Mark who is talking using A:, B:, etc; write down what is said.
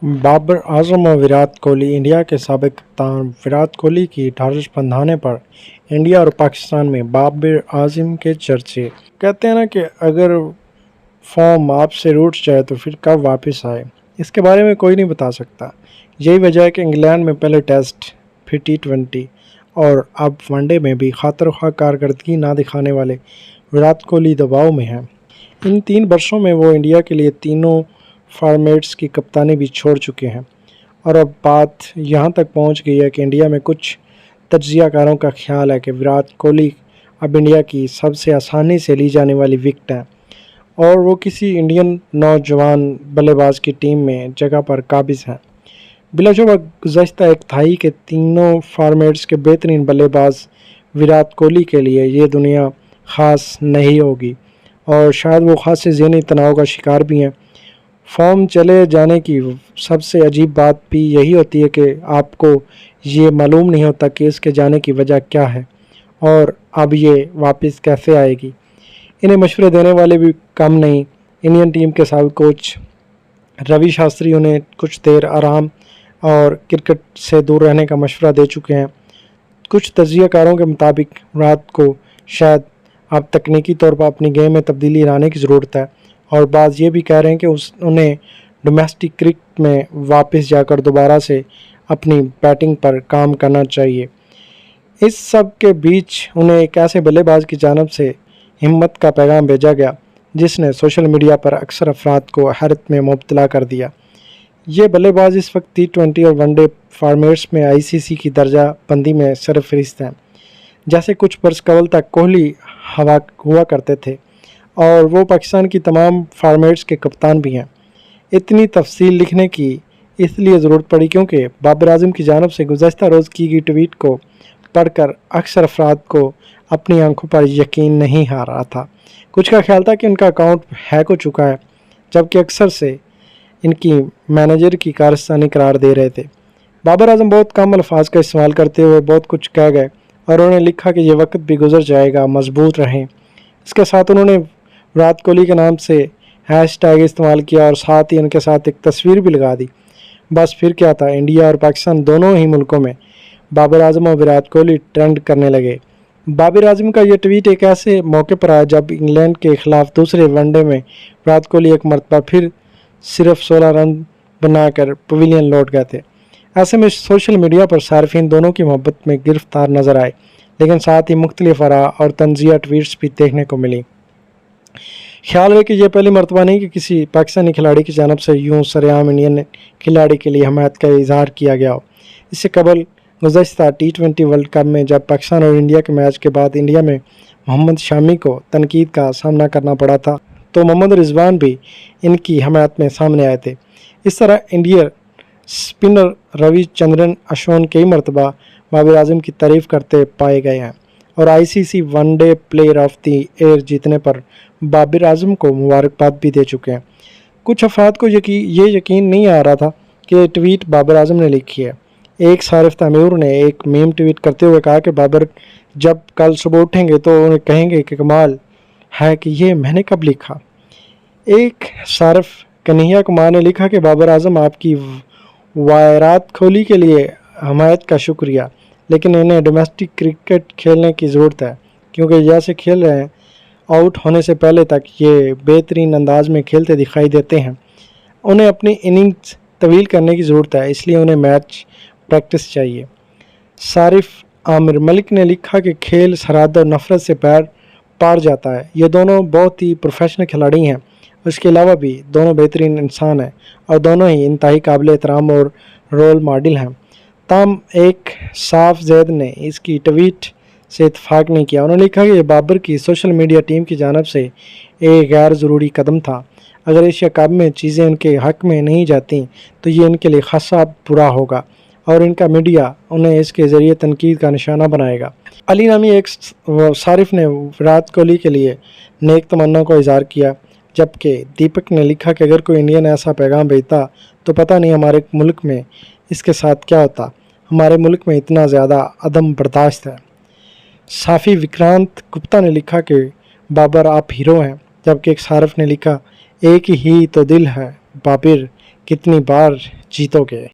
A: बाबर आजम और विराट कोहली। इंडिया के साबिक कप्तान विराट कोहली की ढाढ़स बंधाने पर इंडिया और पाकिस्तान में बाबर आजम के चर्चे। कहते हैं ना कि अगर फॉर्म आपसे रूठ जाए तो फिर कब वापस आए, इसके बारे में कोई नहीं बता सकता। यही वजह है कि इंग्लैंड में पहले टेस्ट, फिर T20 और अब वनडे में भी खातिर-ख्वाह कारकर्दगी ना दिखाने वाले विराट कोहली दबाव में हैं। इन 3 वर्षों में वो इंडिया के लिए तीनों फॉर्मेट्स की कप्तानी भी छोड़ चुके हैं और अब बात यहाँ तक पहुँच गई है कि इंडिया में कुछ तज्ज़ियाकारों का ख्याल है कि विराट कोहली अब इंडिया की सबसे आसानी से ली जाने वाली विकेट हैं और वो किसी इंडियन नौजवान बल्लेबाज की टीम में जगह पर काबिज़ हैं। बिलाशुबा गुज़श्ता एक तिहाई के तीनों फॉर्मेट्स के बेहतरीन बल्लेबाज विराट कोहली के लिए ये दुनिया ख़ास नहीं होगी और शायद वो ख़ास ज़हनी तनाव का शिकार भी हैं। फॉर्म चले जाने की सबसे अजीब बात भी यही होती है कि आपको ये मालूम नहीं होता कि इसके जाने की वजह क्या है और अब ये वापस कैसे आएगी। इन्हें मशवरे देने वाले भी कम नहीं। इंडियन टीम के साबिक कोच रवि शास्त्री उन्हें कुछ देर आराम और क्रिकेट से दूर रहने का मशवरा दे चुके हैं। कुछ तज्ज़ियाकारों के मुताबिक विराट को शायद अब तकनीकी तौर पर अपनी गेम में तब्दीली लाने की ज़रूरत है और बाज़ ये भी कह रहे हैं कि उन्हें डोमेस्टिक क्रिकेट में वापस जाकर दोबारा से अपनी बैटिंग पर काम करना चाहिए। इस सब के बीच उन्हें एक ऐसे बल्लेबाज की जानिब से हिम्मत का पैगाम भेजा गया जिसने सोशल मीडिया पर अक्सर अफराद को हैरत में मुब्तला कर दिया। ये बल्लेबाज इस वक्त T20 और वनडे फॉर्मेट्स में ICC की दर्जा बंदी में सरफहरिस्त हैं। जैसे कुछ बरस कबल तक कोहली हवा हुआ करते थे और वो पाकिस्तान की तमाम फॉर्मेट्स के कप्तान भी हैं। इतनी तफसील लिखने की इसलिए ज़रूरत पड़ी क्योंकि बाबर आजम की जानिब से गुज़श्ता रोज़ की गई ट्वीट को पढ़कर अक्सर अफराद को अपनी आंखों पर यकीन नहीं आ रहा था। कुछ का ख्याल था कि उनका अकाउंट हैक हो चुका है, जबकि अक्सर से इनकी मैनेजर की कारस्तानी करार दे रहे थे। बाबर आजम बहुत कम अल्फाज का इस्तेमाल करते हुए बहुत कुछ कह गए और उन्होंने लिखा कि ये वक्त भी गुजर जाएगा, मजबूत रहें। इसके साथ उन्होंने विराट कोहली के नाम से हैशटैग इस्तेमाल किया और साथ ही उनके साथ एक तस्वीर भी लगा दी। बस फिर क्या था, इंडिया और पाकिस्तान दोनों ही मुल्कों में बाबर आजम और विराट कोहली ट्रेंड करने लगे। बाबर आजम का ये ट्वीट एक ऐसे मौके पर आया जब इंग्लैंड के खिलाफ दूसरे वनडे में विराट कोहली एक मरतबा फिर सिर्फ 16 रन बनाकर पवेलियन लौट गए थे। ऐसे में सोशल मीडिया पर सार्फिन दोनों की मोहब्बत में गिरफ्तार नजर आए, लेकिन साथ ही मुख्तलिफ आरा और तंजिया ट्वीट्स भी देखने को मिली। ख्याल है कि यह पहली मरतबा नहीं कि किसी पाकिस्तानी खिलाड़ी की जानब से यूँ सरेआम इंडियन खिलाड़ी के लिए हमायत का इजहार किया गया हो। इससे कबल गुज़श्ता T20 वर्ल्ड कप में जब पाकिस्तान और इंडिया के मैच के बाद इंडिया में मोहम्मद शामी को तनकीद का सामना करना पड़ा था, तो मोहम्मद रिजवान भी इनकी हमायत में सामने आए थे। इस तरह इंडियन स्पिनर रविचंद्रन अश्विन कई मरतबा बाबर आजम की तारीफ़ करते पाए गए हैं और ICC one day player of the year जीतने पर बाबर आजम को मुबारकबाद भी दे चुके हैं। कुछ अफराद को ये यकीन नहीं आ रहा था कि ट्वीट बाबर आजम ने लिखी है। एक सारिफ तैमूर ने एक मीम ट्वीट करते हुए कहा कि बाबर जब कल सुबह उठेंगे तो उन्हें कहेंगे कि कमाल है कि ये मैंने कब लिखा। एक सारिफ कन्हैया कुमार ने लिखा कि बाबर आजम आपकी विराट कोहली के लिए हमायत का शुक्रिया, लेकिन इन्हें डोमेस्टिक क्रिकेट खेलने की ज़रूरत है क्योंकि जैसे खेल रहे हैं आउट होने से पहले तक ये बेहतरीन अंदाज में खेलते दिखाई देते हैं। उन्हें अपनी इनिंग्स तवील करने की ज़रूरत है, इसलिए उन्हें मैच प्रैक्टिस चाहिए। सारिफ आमिर मलिक ने लिखा कि खेल सरहद और नफरत से पार जाता है। ये दोनों बहुत ही प्रोफेशनल खिलाड़ी हैं। उसके अलावा भी दोनों बेहतरीन इंसान हैं और दोनों ही इंतहाई काबिल एहतराम और रोल मॉडल हैं। ताम एक साफ जैद ने इसकी ट्वीट से इत्फाक नहीं किया। उन्होंने लिखा कि ये बाबर की सोशल मीडिया टीम की जानिब से एक गैर ज़रूरी कदम था। अगर एशिया कप में चीज़ें उनके हक़ में नहीं जाती तो ये इनके लिए खासा बुरा होगा और इनका मीडिया उन्हें इसके ज़रिए तनकीद का निशाना बनाएगा। अली नामी एक सारिफ ने विराट कोहली के लिए नेक तमन्ना को इज़हार किया, जबकि दीपक ने लिखा कि अगर कोई इंडियन ऐसा पैगाम भेजता तो पता नहीं हमारे मुल्क में इसके साथ क्या होता। हमारे मुल्क में इतना ज़्यादा अदम बर्दाश्त है। साफ़ी विक्रांत गुप्ता ने लिखा कि बाबर आप हीरो हैं, जबकि एक सारिफ ने लिखा एक ही तो दिल है बाबर کتنی بار جیتو گے؟